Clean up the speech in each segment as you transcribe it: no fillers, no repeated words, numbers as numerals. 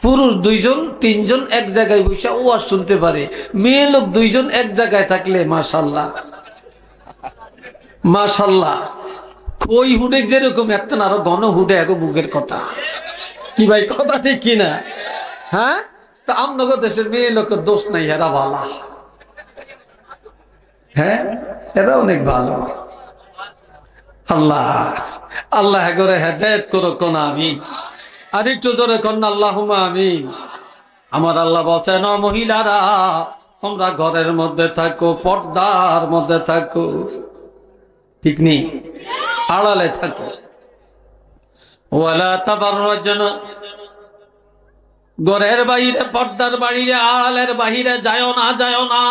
পুরুষ 2 জন 3 জন এক জায়গায় বসে ওয়াজ শুনতে পারে, মেয়ে লোক 2 জন এক জায়গায় থাকলে মাশাআল্লাহ মাশাআল্লাহ। কই হুডে যেরকম একটা আরো ঘন হুডে এক মুখের কথা, কি ভাই কথা ঠিক কিনা? হ্যাঁ, তা আমনগর দেশের মেয়ে লোকের দোষ নাই, এরা ভালো। হ্যাঁ, এরা অনেক ভালো। আল্লাহ আল্লাহ করে হেদায়েত করো কোন আমিন। আর একটু জোরে কন্যা আল্লাহুম্মা আমিন। আমার আল্লাহ বলছেন, মহিলারা তোমরা ঘরের মধ্যে থাকো, পর্দার মধ্যে থাকো, ঠিক নেই, আড়ালে থাকো। ওয়ালা তাবাররাজনা, ঘরের বাইরে, পর্দার বাইরে, আড়ালের বাইরে যাও না, যাও না।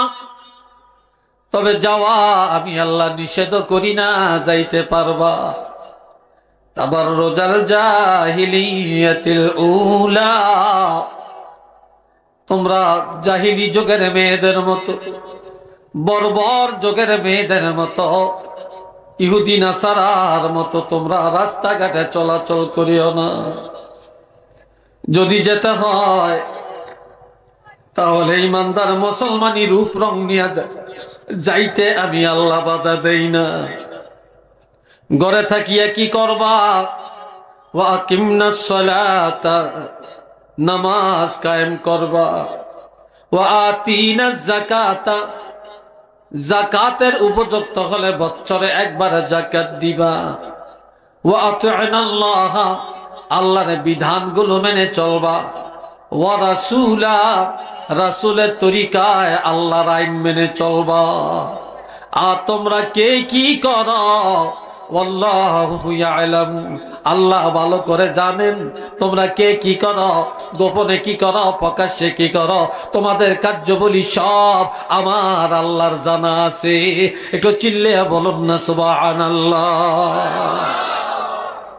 তবে যাওয়া আমি আল্লাহ নিষেধ করি না, যাইতে পারবা। তাবাররুজাল জাহিলিয়াতিল উলা, তোমরা জাহিলি যুগের মেয়েদের মতো, বর্বর যুগের মেয়েদের মতো, ইহুদি নাসারার মতো তোমরা রাস্তাঘাটে চলাচল করিও না। যদি যেতে হয় তাহলে ইমানদার মুসলমানি রূপ রং নিয়ে যাইতে আমি আল্লাহ বাধা দেই না। ঘরে থাকিয়া কি করবা? ওয়া আকিমনাস সালাতা, নামাজ কায়েম করবা। ওয়া আতিনাজ যাকাতা, যাকাতের উপযুক্ত হলে বছরে একবার যাকাত দিবা। ওয়া আতিনাল্লাহ, আল্লাহর বিধানগুলো মেনে চলবা। ওয়া রাসূলা, রাসূলের তরিকায় আল্লাহর আইন মেনে চলবা। আর তোমরা কে কি করো, আল্লাহু ইয়ালামু, আল্লাহ ভালো করে জানেন তোমরা কে কি করো, গোপনে কি করো, প্রকাশ্যে কি করো, তোমাদের কার্যবলী সব আমার আল্লাহর জানা আছে। একটু চিল্লিয়ে বলুন না সুবহানাল্লাহ।